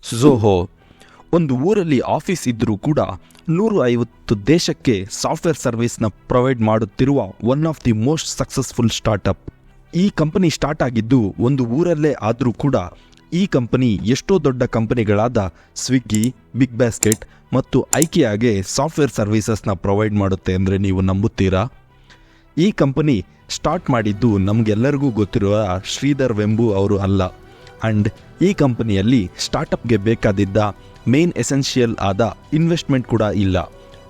ಝೋಹೋ ಒಂದು ಊರಲ್ಲಿ ಆಫೀಸ್ ಇದ್ದರೂ ಕೂಡ 150 ದೇಶಕ್ಕೆ ಸಾಫ್ಟ್ವೇರ್ ಸರ್ವಿಸ್ನ ಪ್ರೊವೈಡ್ ಮಾಡುತ್ತಿರುವ one of the most successful startup. ಈ ಕಂಪನಿ ಸ್ಟಾರ್ಟ್ ಆಗಿದ್ದು ಒಂದು ಊರಲ್ಲೇ ಆದರೂ ಕೂಡ ಈ ಕಂಪನಿ ಎಷ್ಟೋ ದೊಡ್ಡ ಕಂಪನಿಗಳಾದ ಸ್ವಿಗ್ಗಿ, ಬಿಗ್ ಬಾಸ್ಕೆಟ್ ಮತ್ತು ಐಕಿಯಾಗೆ ಸಾಫ್ಟ್ವೇರ್ ಸರ್ವಿಸಸ್ನ ಪ್ರೊವೈಡ್ ಮಾಡುತ್ತೆ ಅಂದರೆ ನೀವು ನಂಬುತ್ತೀರಾ? ಈ ಕಂಪನಿ ಸ್ಟಾರ್ಟ್ ಮಾಡಿದ್ದು ನಮಗೆಲ್ಲರಿಗೂ ಗೊತ್ತಿರುವ ಶ್ರೀಧರ್ ವೆಂಬು ಅವರು ಅಲ್ಲ. ಆ್ಯಂಡ್ ಈ ಕಂಪನಿಯಲ್ಲಿ ಸ್ಟಾರ್ಟಪ್ಗೆ ಬೇಕಾದಿದ್ದ ಮೇನ್ ಎಸೆನ್ಷಿಯಲ್ ಆದ ಇನ್ವೆಸ್ಟ್ಮೆಂಟ್ ಕೂಡ ಇಲ್ಲ.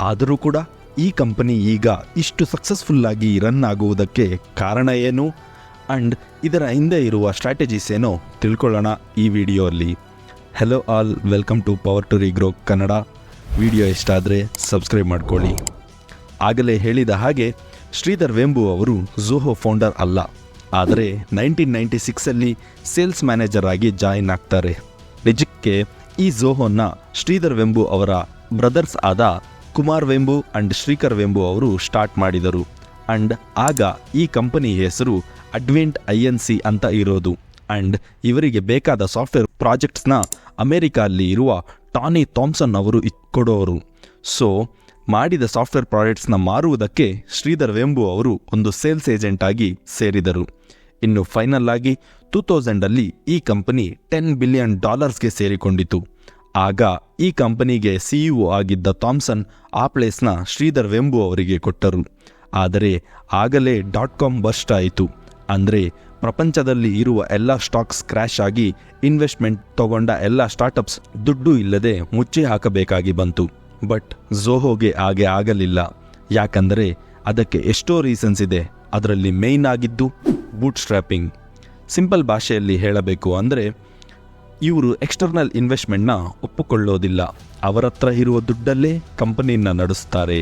ಆದರೂ ಕೂಡ ಈ ಕಂಪನಿ ಈಗ ಇಷ್ಟು ಸಕ್ಸಸ್ಫುಲ್ಲಾಗಿ ರನ್ ಆಗುವುದಕ್ಕೆ ಕಾರಣ ಏನು ಆ್ಯಂಡ್ ಇದರ ಹಿಂದೆ ಇರುವ ಸ್ಟ್ರಾಟಜೀಸ್ ಏನೋ ತಿಳ್ಕೊಳ್ಳೋಣ ಈ ವಿಡಿಯೋಲ್ಲಿ. Hello all, welcome to power to regrow Kannada. Video ಇಷ್ಟ ಆದರೆ ಸಬ್ಸ್ಕ್ರೈಬ್ ಮಾಡ್ಕೊಳ್ಳಿ. ಆಗಲೇ ಹೇಳಿದ ಹಾಗೆ ಶ್ರೀಧರ್ ವೆಂಬು ಅವರು ಝೋಹೋ ಫೌಂಡರ್ ಅಲ್ಲ, ಆದರೆ 1996 ಸೇಲ್ಸ್ ಮ್ಯಾನೇಜರ್ ಆಗಿ ಜಾಯಿನ್ ಆಗ್ತಾರೆ. ನಿಜಕ್ಕೆ ಈ ಝೋಹೋನ ಶ್ರೀಧರ್ ವೆಂಬು ಅವರ ಬ್ರದರ್ಸ್ ಆದ ಕುಮಾರ್ ವೆಂಬು ಆ್ಯಂಡ್ ಶ್ರೀಕರ್ ವೆಂಬು ಅವರು ಸ್ಟಾರ್ಟ್ ಮಾಡಿದರು. ಆ್ಯಂಡ್ ಆಗ ಈ ಕಂಪನಿ ಹೆಸರು ಅಡ್ವೆಂಟ್ INC ಅಂತ ಇರೋದು. ಆ್ಯಂಡ್ ಇವರಿಗೆ ಬೇಕಾದ ಸಾಫ್ಟ್ವೇರ್ ಪ್ರಾಜೆಕ್ಟ್ಸ್ನ ಅಮೆರಿಕಲ್ಲಿ ಇರುವ ಟಾನಿ ಥಾಮ್ಸನ್ ಅವರು ಕೊಡೋರು. ಸೊ ಮಾಡಿದ ಸಾಫ್ಟ್ವೇರ್ ಪ್ರಾಡಕ್ಟ್ಸ್ನ ಮಾರುವುದಕ್ಕೆ ಶ್ರೀಧರ್ ವೆಂಬು ಅವರು ಒಂದು ಸೇಲ್ಸ್ ಏಜೆಂಟ್ ಆಗಿ ಸೇರಿದರು. ಇನ್ನು ಫೈನಲ್ ಆಗಿ 2000 ಈ ಕಂಪನಿ $10 ಬಿಲಿಯನ್ ಸೇರಿಕೊಂಡಿತು. ಆಗ ಈ ಕಂಪನಿಗೆ CEO ಆಗಿದ್ದ ಥಾಮ್ಸನ್ ಆ ಪ್ಲೇಸ್ನ ಶ್ರೀಧರ್ ವೆಂಬು ಅವರಿಗೆ ಕೊಟ್ಟರು. ಆದರೆ ಆಗಲೇ .com ಬರ್ಸ್ಟ್ ಆಯಿತು. ಅಂದರೆ ಪ್ರಪಂಚದಲ್ಲಿ ಇರುವ ಎಲ್ಲ ಸ್ಟಾಕ್ಸ್ ಕ್ರ್ಯಾಶ್ ಆಗಿ ಇನ್ವೆಸ್ಟ್ಮೆಂಟ್ ತಗೊಂಡ ಎಲ್ಲ ಸ್ಟಾರ್ಟಪ್ಸ್ ದುಡ್ಡು ಇಲ್ಲದೆ ಮುಚ್ಚಿ ಹಾಕಬೇಕಾಗಿ ಬಂತು. ಬಟ್ ಝೋಹೋಗೆ ಹಾಗೆ ಆಗಲಿಲ್ಲ. ಯಾಕಂದರೆ ಅದಕ್ಕೆ ಎಷ್ಟೋ ರೀಸನ್ಸ್ ಇದೆ. ಅದರಲ್ಲಿ ಮೇಯ್ನ್ ಆಗಿದ್ದು ಬೂಟ್ ಸ್ಟ್ರ್ಯಾಪಿಂಗ್. ಸಿಂಪಲ್ ಭಾಷೆಯಲ್ಲಿ ಹೇಳಬೇಕು ಅಂದರೆ ಇವರು ಎಕ್ಸ್ಟರ್ನಲ್ ಇನ್ವೆಸ್ಟ್ಮೆಂಟ್ನ ಒಪ್ಪಿಕೊಳ್ಳೋದಿಲ್ಲ. ಅವರ ಹತ್ರ ಇರುವ ದುಡ್ಡಲ್ಲೇ ಕಂಪನಿಯನ್ನು ನಡೆಸ್ತಾರೆ.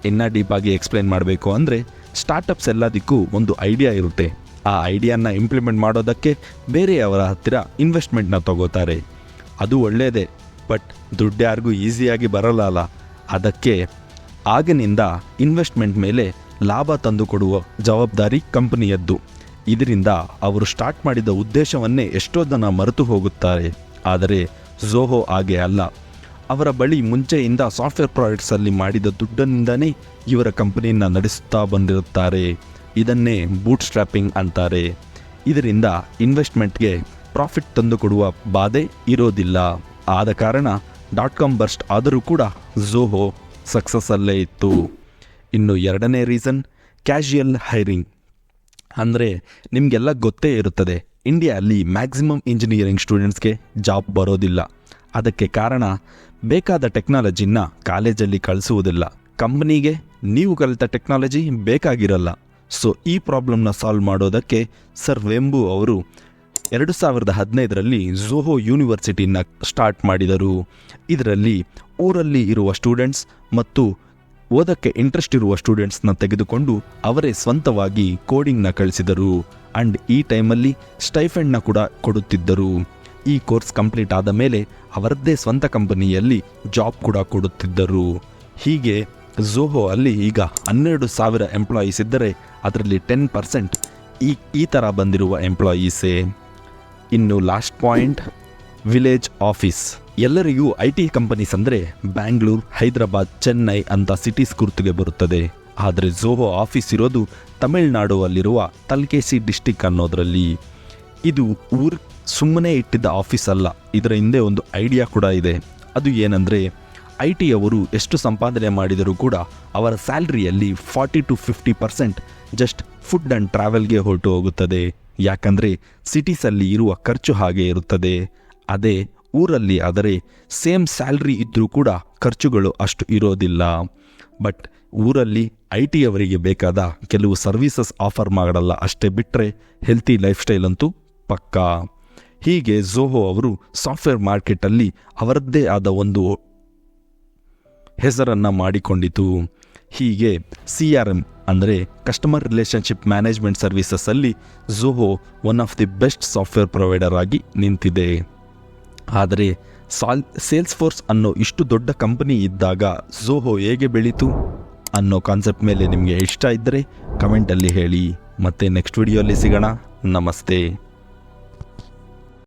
ಇನ್ನು ಡೀಪಾಗಿ ಎಕ್ಸ್ಪ್ಲೇನ್ ಮಾಡಬೇಕು ಅಂದರೆ ಸ್ಟಾರ್ಟಪ್ಸ್ ಎಲ್ಲದಕ್ಕೂ ಒಂದು ಐಡಿಯಾ ಇರುತ್ತೆ. ಆ ಐಡಿಯಾನ ಇಂಪ್ಲಿಮೆಂಟ್ ಮಾಡೋದಕ್ಕೆ ಬೇರೆಯವರ ಹತ್ತಿರ ಇನ್ವೆಸ್ಟ್ಮೆಂಟ್ನ ತಗೋತಾರೆ. ಅದು ಒಳ್ಳೆಯದೇ, ಬಟ್ ದುಡ್ಡು ಯಾರಿಗೂ ಈಸಿಯಾಗಿ ಬರಲ್ಲ. ಅದಕ್ಕೆ ಆಗಿನಿಂದ ಇನ್ವೆಸ್ಟ್ಮೆಂಟ್ ಮೇಲೆ ಲಾಭ ತಂದುಕೊಡುವ ಜವಾಬ್ದಾರಿ ಕಂಪನಿಯದ್ದು. ಇದರಿಂದ ಅವರು ಸ್ಟಾರ್ಟ್ ಮಾಡಿದ ಉದ್ದೇಶವನ್ನೇ ಎಷ್ಟೋ ಜನ ಮರೆತು ಹೋಗುತ್ತಾರೆ. ಆದರೆ ಝೋಹೋ ಹಾಗೆ ಅಲ್ಲ. ಅವರ ಬಳಿ ಮುಂಚೆಯಿಂದ ಸಾಫ್ಟ್ವೇರ್ ಪ್ರಾಡಕ್ಟ್ಸಲ್ಲಿ ಮಾಡಿದ ದುಡ್ಡಿನಿಂದನೇ ಇವರ ಕಂಪನಿಯನ್ನು ನಡೆಸುತ್ತಾ ಬಂದಿರುತ್ತಾರೆ. ಇದನ್ನೇ ಬೂಟ್ ಸ್ಟ್ರ್ಯಾಪಿಂಗ್ ಅಂತಾರೆ. ಇದರಿಂದ ಇನ್ವೆಸ್ಟ್ಮೆಂಟ್ಗೆ ಪ್ರಾಫಿಟ್ ತಂದುಕೊಡುವ ಬಾಧೆ ಇರೋದಿಲ್ಲ. ಆದ ಕಾರಣ .com ಬರ್ಸ್ಟ್ ಆದರೂ ಕೂಡ ಝೋಹೋ ಸಕ್ಸಸ್ಸಲ್ಲೇ ಇತ್ತು. ಇನ್ನು ಎರಡನೇ ರೀಸನ್ ಕ್ಯಾಶುಯಲ್ ಹೈರಿಂಗ್. ಅಂದರೆ ನಿಮಗೆಲ್ಲ ಗೊತ್ತೇ ಇರುತ್ತದೆ, ಇಂಡಿಯಾದಲ್ಲಿ ಮ್ಯಾಕ್ಸಿಮಮ್ ಇಂಜಿನಿಯರಿಂಗ್ ಸ್ಟೂಡೆಂಟ್ಸ್ಗೆ ಜಾಬ್ ಬರೋದಿಲ್ಲ. ಅದಕ್ಕೆ ಕಾರಣ ಬೇಕಾದ ಟೆಕ್ನಾಲಜಿನ ಕಾಲೇಜಲ್ಲಿ ಕಳಿಸುವುದಿಲ್ಲ. ಕಂಪನಿಗೆ ನೀವು ಕಲಿತ ಟೆಕ್ನಾಲಜಿ ಬೇಕಾಗಿರಲ್ಲ. ಸೊ ಈ ಪ್ರಾಬ್ಲಮ್ನ ಸಾಲ್ವ್ ಮಾಡೋದಕ್ಕೆ ಸರ್ ವೆಂಬು ಅವರು 2015 ಝೋಹೋ ಯೂನಿವರ್ಸಿಟಿನ ಸ್ಟಾರ್ಟ್ ಮಾಡಿದರು. ಇದರಲ್ಲಿ ಊರಲ್ಲಿ ಇರುವ ಸ್ಟೂಡೆಂಟ್ಸ್ ಮತ್ತು ಓದಕ್ಕೆ ಇಂಟ್ರೆಸ್ಟ್ ಇರುವ ಸ್ಟೂಡೆಂಟ್ಸ್ನ ತೆಗೆದುಕೊಂಡು ಅವರೇ ಸ್ವಂತವಾಗಿ ಕೋಡಿಂಗ್ನ ಕಳಿಸಿದರು. ಆ್ಯಂಡ್ ಈ ಟೈಮಲ್ಲಿ ಸ್ಟೈಫೆಂಡ್ನ ಕೂಡ ಕೊಡುತ್ತಿದ್ದರು. ಈ ಕೋರ್ಸ್ ಕಂಪ್ಲೀಟ್ ಆದ ಮೇಲೆ ಅವರದ್ದೇ ಸ್ವಂತ ಕಂಪನಿಯಲ್ಲಿ ಜಾಬ್ ಕೂಡ ಕೊಡುತ್ತಿದ್ದರು. ಹೀಗೆ ಝೋಹೋ ಅಲ್ಲಿ ಈಗ 12,000 ಎಂಪ್ಲಾಯೀಸ್ ಇದ್ದರೆ ಅದರಲ್ಲಿ 10% ಈ ಥರ ಬಂದಿರುವ ಎಂಪ್ಲಾಯೀಸೇ. ಇನ್ನು ಲಾಸ್ಟ್ ಪಾಯಿಂಟ್, ವಿಲೇಜ್ ಆಫೀಸ್. ಎಲ್ಲರಿಗೂ IT ಕಂಪನೀಸ್ ಅಂದರೆ ಬ್ಯಾಂಗ್ಳೂರ್, ಹೈದರಾಬಾದ್, ಚೆನ್ನೈ ಅಂತ ಸಿಟೀಸ್ ಗುರುತಿಗೆ ಬರುತ್ತದೆ. ಆದರೆ ಝೋಹೋ ಆಫೀಸ್ ಇರೋದು ತಮಿಳುನಾಡುವಲ್ಲಿರುವ ತಲ್ಕೇಸಿ ಡಿಸ್ಟಿಕ್ ಅನ್ನೋದರಲ್ಲಿ. ಇದು ಸುಮ್ಮನೆ ಇಟ್ಟಿದ್ದ ಆಫೀಸ್ ಅಲ್ಲ. ಇದರ ಹಿಂದೆ ಒಂದು ಐಡಿಯಾ ಕೂಡ ಇದೆ. ಅದು ಏನಂದರೆ IT ಅವರು ಎಷ್ಟು ಸಂಪಾದನೆ ಮಾಡಿದರೂ ಕೂಡ ಅವರ ಸ್ಯಾಲ್ರಿಯಲ್ಲಿ 40 to 50% ಜಸ್ಟ್ ಫುಡ್ ಆ್ಯಂಡ್ ಟ್ರಾವೆಲ್ಗೆ ಹೊರಟು ಹೋಗುತ್ತದೆ. ಯಾಕಂದರೆ ಸಿಟೀಸಲ್ಲಿ ಇರುವ ಖರ್ಚು ಹಾಗೆ ಇರುತ್ತದೆ. ಅದೇ ಊರಲ್ಲಿ ಆದರೆ ಸೇಮ್ ಸ್ಯಾಲ್ರಿ ಇದ್ದರೂ ಕೂಡ ಖರ್ಚುಗಳು ಅಷ್ಟು ಇರೋದಿಲ್ಲ. ಬಟ್ ಊರಲ್ಲಿ IT ಅವರಿಗೆ ಬೇಕಾದ ಕೆಲವು ಸರ್ವೀಸಸ್ ಆಫರ್ ಮಾಡಲ್ಲ ಅಷ್ಟೇ, ಬಿಟ್ಟರೆ ಹೆಲ್ತಿ ಲೈಫ್ ಸ್ಟೈಲ್ ಅಂತೂ ಪಕ್ಕಾ. ಹೀಗೆ ಝೋಹೋ ಅವರು ಸಾಫ್ಟ್ವೇರ್ ಮಾರ್ಕೆಟಲ್ಲಿ ಅವರದ್ದೇ ಆದ ಒಂದು ಹೆಸರನ್ನು ಮಾಡಿಕೊಂಡಿತು. ಹೀಗೆ CRM ಅಂದರೆ ಕಸ್ಟಮರ್ ರಿಲೇಷನ್ಶಿಪ್ ಮ್ಯಾನೇಜ್ಮೆಂಟ್ ಸರ್ವಿಸಸ್ಸಲ್ಲಿ Zoho one of the best software provider ಆಗಿ ನಿಂತಿದೆ. ಆದರೆ ಸೇಲ್ಸ್ ಫೋರ್ಸ್ ಅನ್ನೋ ಇಷ್ಟು ದೊಡ್ಡ ಕಂಪನಿ ಇದ್ದಾಗ ಝೋಹೋ ಹೇಗೆ ಬೆಳೀತು ಅನ್ನೋ ಕಾನ್ಸೆಪ್ಟ್ ಮೇಲೆ ನಿಮಗೆ ಇಷ್ಟ ಇದ್ದರೆ ಕಮೆಂಟಲ್ಲಿ ಹೇಳಿ. ಮತ್ತೆ ನೆಕ್ಸ್ಟ್ ವಿಡಿಯೋಲ್ಲಿ ಸಿಗೋಣ. ನಮಸ್ತೆ.